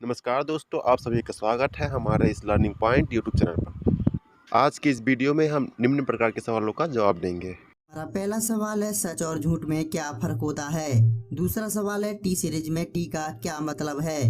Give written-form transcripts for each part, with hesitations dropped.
नमस्कार दोस्तों, आप सभी का स्वागत है हमारे इस लर्निंग पॉइंट यूट्यूब चैनल पर। आज की इस वीडियो में हम निम्न प्रकार के सवालों का जवाब देंगे। हमारा पहला सवाल है सच और झूठ में क्या फर्क होता है। दूसरा सवाल है टी सीरीज में टी का क्या मतलब है।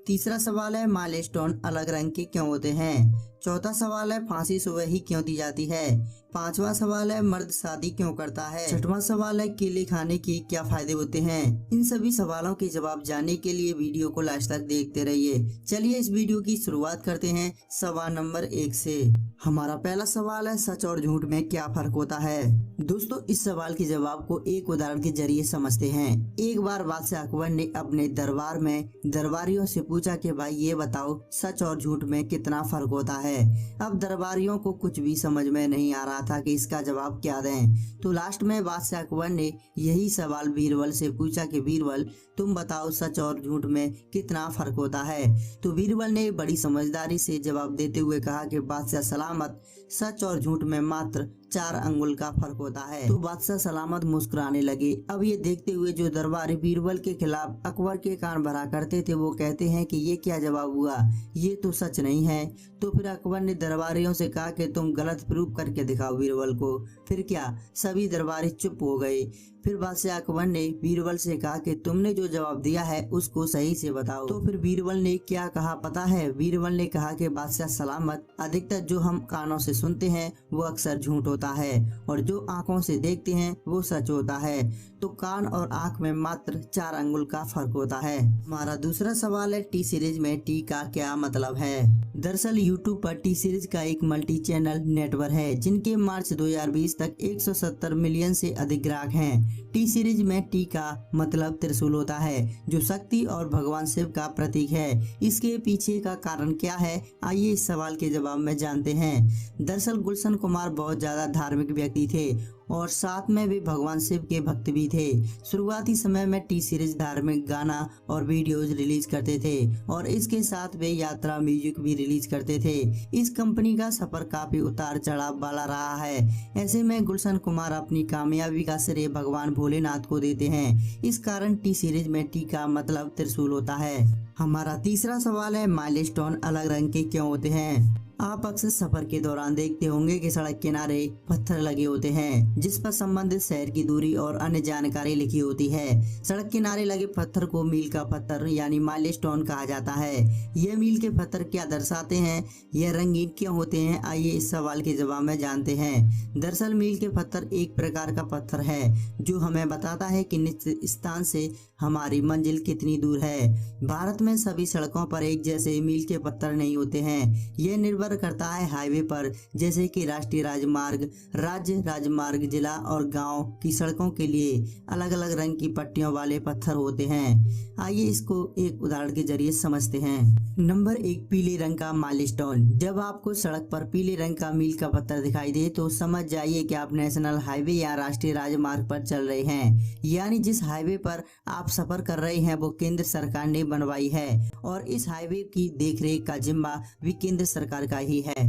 तीसरा सवाल है माइलस्टोन अलग रंग के क्यों होते हैं। चौथा सवाल है फांसी सुबह ही क्यों दी जाती है। पांचवा सवाल है मर्द शादी क्यों करता है। छठवां सवाल है केले खाने के क्या फायदे होते हैं। इन सभी सवालों के जवाब जानने के लिए वीडियो को लास्ट तक देखते रहिए। चलिए इस वीडियो की शुरुआत करते हैं सवाल नंबर 1 से। हमारा पहला सवाल है सच और झूठ में क्या फर्क होता है। दोस्तों इस सवाल के जवाब को एक उदाहरण के जरिए समझते हैं। एक बार बादशाह अकबर ने अपने दरबार में दरबारियों से पूछा कि भाई ये बताओ सच और झूठ में कितना फर्क होता है। अब दरबारियों को कुछ भी समझ में नहीं आ रहा था कि इसका जवाब क्या दें। तो लास्ट में बादशाह अकबर ने यही सवाल बीरबल से पूछा कि बीरबल तुम बताओ सच और झूठ में कितना फर्क होता है। तो बीरबल ने बड़ी समझदारी से जवाब देते हुए कहा कि बादशाह सलामत सच और झूठ में मात्र 4 अंगुल का फर्क होता है। तो बादशाह सलामत मुस्कुराने लगे। अब ये देखते हुए जो दरबारी बीरबल के खिलाफ अकबर के कान भरा करते थे वो कहते हैं कि ये क्या जवाब हुआ, ये तो सच नहीं है। तो फिर अकबर ने दरबारियों से कहा कि तुम गलत प्रूफ करके दिखाओ बीरबल को। फिर क्या सभी दरबारी चुप हो गए। फिर बादशाह अकबर ने बीरबल से कहा कि तुमने जो जवाब दिया है उसको सही से बताओ। तो फिर बीरबल ने क्या कहा पता है। बीरबल ने कहा कि बादशाह सलामत अधिकतर जो हम कानों से सुनते हैं वो अक्सर झूठ होता है और जो आंखों से देखते हैं वो सच होता है। तो कान और आंख में मात्र 4 अंगुल का फर्क होता है। हमारा दूसरा सवाल है टी सीरीज में टी का क्या मतलब है। दरअसल यूट्यूब पर टी सीरीज का एक मल्टी चैनल नेटवर्क है जिनके मार्च 2020 तक 170 मिलियन से अधिक ग्राहक हैं। टी सीरीज में टी का मतलब त्रिशूल होता है जो शक्ति और भगवान शिव का प्रतीक है। इसके पीछे का कारण क्या है, आइए इस सवाल के जवाब में जानते हैं। दरअसल गुलशन कुमार बहुत ज्यादा धार्मिक व्यक्ति थे और साथ में भी भगवान शिव के भक्त भी थे। शुरुआती समय में टी सीरीज धार्मिक गाना और वीडियोज रिलीज करते थे और इसके साथ वे यात्रा म्यूजिक भी रिलीज करते थे। इस कंपनी का सफर काफी उतार चढ़ाव वाला रहा है। ऐसे में गुलशन कुमार अपनी कामयाबी का श्रेय भगवान भोलेनाथ को देते हैं। इस कारण टी सीरीज में टी का मतलब त्रिशूल होता है। हमारा तीसरा सवाल है माइलस्टोन अलग रंग के क्यों होते हैं। आप अक्सर सफर के दौरान देखते होंगे कि सड़क किनारे पत्थर लगे होते हैं जिस पर संबंधित शहर की दूरी और अन्य जानकारी लिखी होती है। सड़क किनारे लगे पत्थर को मील का पत्थर यानी माइलस्टोन कहा जाता है। यह मील के पत्थर क्या दर्शाते हैं, यह रंगीन क्यों होते हैं, आइए इस सवाल के जवाब में जानते हैं। दरअसल मील के पत्थर एक प्रकार का पत्थर है जो हमें बताता है कि निश्चित स्थान से हमारी मंजिल कितनी दूर है। भारत में सभी सड़कों पर एक जैसे मील के पत्थर नहीं होते हैं। यह निर्भर करता है हाईवे पर, जैसे कि राष्ट्रीय राजमार्ग, राज्य राजमार्ग, जिला और गांव की सड़कों के लिए अलग अलग रंग की पट्टियों वाले पत्थर होते हैं। आइए इसको एक उदाहरण के जरिए समझते हैं। नंबर 1 पीले रंग का माइलस्टोन। जब आपको सड़क पर पीले रंग का मील का पत्थर दिखाई दे तो समझ जाइए कि आप नेशनल हाईवे या राष्ट्रीय राजमार्ग पर चल रहे हैं। यानी जिस हाईवे पर आप सफर कर रहे हैं वो केंद्र सरकार ने बनवाई है और इस हाईवे की देखरेख का जिम्मा भी केंद्र सरकार का ही है।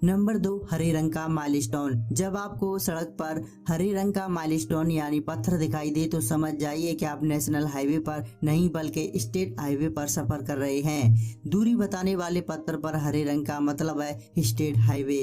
नंबर 2 हरे रंग का माइलस्टोन। जब आपको सड़क पर हरे रंग का माइलस्टोन यानी पत्थर दिखाई दे तो समझ जाइए कि आप नेशनल हाईवे पर नहीं बल्कि स्टेट हाईवे पर सफर कर रहे हैं। दूरी बताने वाले पत्थर पर हरे रंग का मतलब है स्टेट हाईवे।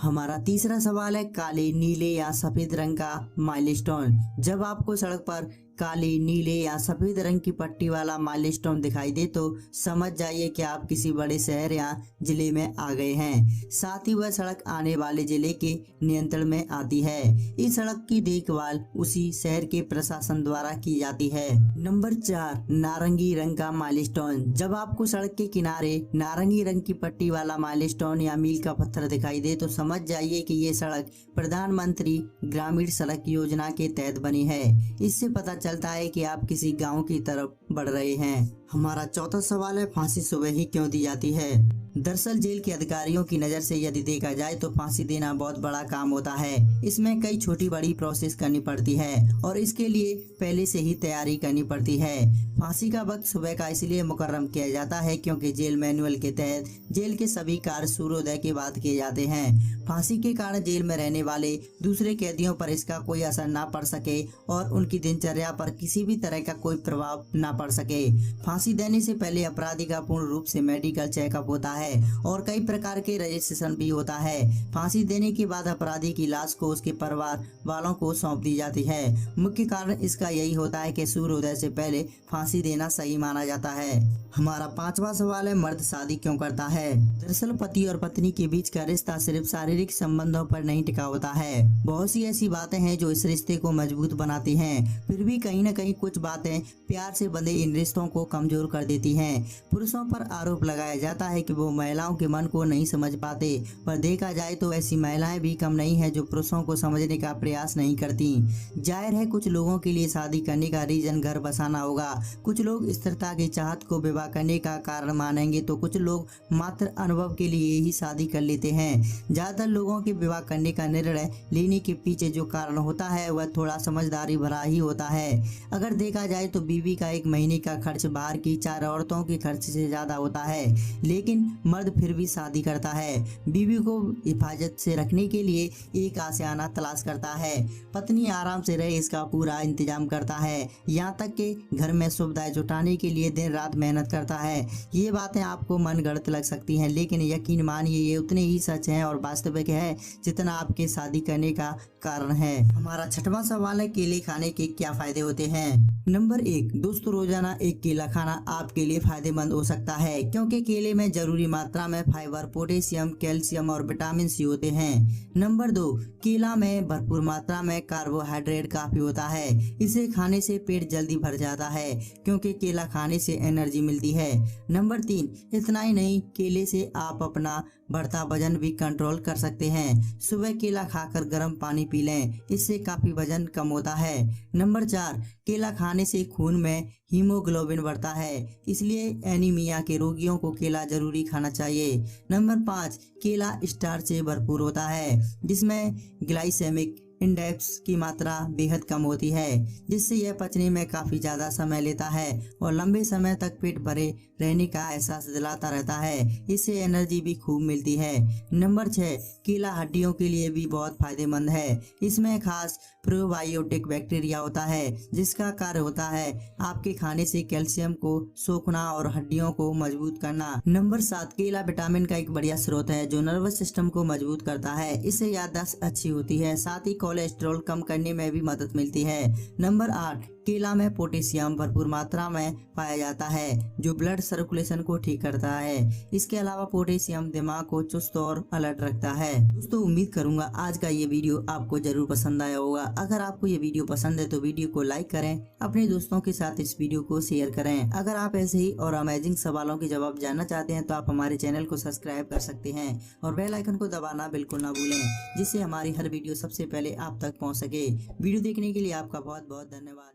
हमारा तीसरा सवाल है काले, नीले या सफेद रंग का माइलस्टोन। जब आपको सड़क पर काले, नीले या सफेद रंग की पट्टी वाला माइलस्टोन दिखाई दे तो समझ जाइए कि आप किसी बड़े शहर या जिले में आ गए हैं। साथ ही वह सड़क आने वाले जिले के नियंत्रण में आती है। इस सड़क की देखभाल उसी शहर के प्रशासन द्वारा की जाती है। नंबर 4 नारंगी रंग का माइलस्टोन। जब आपको सड़क के किनारे नारंगी रंग की पट्टी वाला माइलस्टोन या मील का पत्थर दिखाई दे तो समझ जाइए कि ये सड़क प्रधानमंत्री ग्रामीण सड़क योजना के तहत बनी है। इससे पता चलता है कि आप किसी गांव की तरफ बढ़ रहे हैं। हमारा चौथा सवाल है फांसी सुबह ही क्यों दी जाती है। दरअसल जेल के अधिकारियों की नज़र से यदि देखा जाए तो फांसी देना बहुत बड़ा काम होता है। इसमें कई छोटी बड़ी प्रोसेस करनी पड़ती है और इसके लिए पहले से ही तैयारी करनी पड़ती है। फांसी का वक्त सुबह का इसलिए मुकर्रम किया जाता है क्योंकि जेल मैनुअल के तहत जेल के सभी कार्य सूर्योदय के बाद किए जाते हैं। फांसी के कारण जेल में रहने वाले दूसरे कैदियों पर इसका कोई असर ना पड़ सके और उनकी दिनचर्या पर किसी भी तरह का कोई प्रभाव ना पड़ सके। फांसी फांसी देने से पहले अपराधी का पूर्ण रूप से मेडिकल चेकअप होता है और कई प्रकार के रजिस्ट्रेशन भी होता है। फांसी देने के बाद अपराधी की लाश को उसके परिवार वालों को सौंप दी जाती है। मुख्य कारण इसका यही होता है कि सूर्योदय से पहले फांसी देना सही माना जाता है। हमारा 5वां सवाल है, मर्द शादी क्यों करता है? दरअसल पति और पत्नी के बीच का रिश्ता सिर्फ शारीरिक संबंधों पर नहीं टिका होता है। बहुत सी ऐसी बातें हैं जो इस रिश्ते को मजबूत बनाती हैं। फिर भी कहीं न कहीं कुछ बातें प्यार से बंधे इन रिश्तों को कमजोर कर देती हैं। पुरुषों पर आरोप लगाया जाता है कि वो महिलाओं के मन को नहीं समझ पाते, पर देखा जाए तो ऐसी महिलाएं भी कम नहीं है जो पुरुषों को समझने का प्रयास नहीं करती। जाहिर है कुछ लोगों के लिए शादी करने का रीजन घर बसाना होगा। कुछ लोग स्थिरता की चाहत को विवाह करने का कारण मानेंगे तो कुछ लोग मात्र अनुभव के लिए ही शादी कर लेते हैं। ज्यादातर लोगों के विवाह करने का निर्णय लेने के पीछे जो कारण होता है वह थोड़ा समझदारी भरा ही होता है। अगर देखा जाए तो बीवी का एक महीने का खर्च बाहर की 4 औरतों के खर्च से ज्यादा होता है, लेकिन मर्द फिर भी शादी करता है। बीवी को हिफाजत से रखने के लिए एक आशियाना तलाश करता है। पत्नी आराम से रहे इसका पूरा इंतजाम करता है, यहाँ तक कि घर में सुविधाएं जुटाने के लिए दिन रात मेहनत करता है। ये बातें आपको मनगढ़ंत लग सकती हैं, लेकिन यकीन मानिए ये उतने ही सच हैं और वास्तविक है जितना आपके शादी करने का कारण है। हमारा 6वां सवाल है, केले खाने के क्या फायदे होते हैं? नंबर 1, दोस्तों रोजाना एक केला खाना आपके लिए फायदेमंद हो सकता है, क्योंकि केले में जरूरी मात्रा में फाइबर, पोटेशियम, कैल्शियम और विटामिन सी होते हैं। नंबर 2, केला में भरपूर मात्रा में कार्बोहाइड्रेट काफी होता है। इसे खाने से पेट जल्दी भर जाता है, क्योंकि केला खाने से एनर्जी मिलती है। नंबर 3, इतना ही नहीं, केले से आप अपना बढ़ता वजन भी कंट्रोल कर सकते हैं। सुबह केला खाकर गर्म पानी पी लें, इससे काफी वजन कम होता है। नंबर 4, केला खाने से खून में हीमोग्लोबिन बढ़ता है, इसलिए एनीमिया के रोगियों को केला जरूरी खाना चाहिए। नंबर 5, केला स्टार्च से भरपूर होता है, जिसमें ग्लाइसेमिक इंडेक्स की मात्रा बेहद कम होती है, जिससे यह पचने में काफी ज्यादा समय लेता है और लंबे समय तक पेट भरे रहने का एहसास दिलाता रहता है। इससे एनर्जी भी खूब मिलती है। नंबर 6, केला हड्डियों के लिए भी बहुत फायदेमंद है। इसमें खास प्रोबायोटिक बैक्टीरिया होता है, जिसका कार्य होता है आपके खाने से कैल्शियम को सोखना और हड्डियों को मजबूत करना। नंबर 7, केला विटामिन का एक बढ़िया स्रोत है जो नर्वस सिस्टम को मजबूत करता है। इससे याददाश्त अच्छी होती है, साथ ही कोलेस्ट्रॉल कम करने में भी मदद मिलती है। नंबर 8, केला में पोटेशियम भरपूर मात्रा में पाया जाता है, जो ब्लड सर्कुलेशन को ठीक करता है। इसके अलावा पोटेशियम दिमाग को चुस्त और अलर्ट रखता है। दोस्तों उम्मीद करूंगा आज का ये वीडियो आपको जरूर पसंद आया होगा। अगर आपको ये वीडियो पसंद है तो वीडियो को लाइक करें, अपने दोस्तों के साथ इस वीडियो को शेयर करें। अगर आप ऐसे ही और अमेजिंग सवालों के जवाब जानना चाहते हैं तो आप हमारे चैनल को सब्सक्राइब कर सकते हैं और बेल आइकन को दबाना बिल्कुल ना भूलें, जिससे हमारी हर वीडियो सबसे पहले आप तक पहुँच सके। वीडियो देखने के लिए आपका बहुत बहुत धन्यवाद।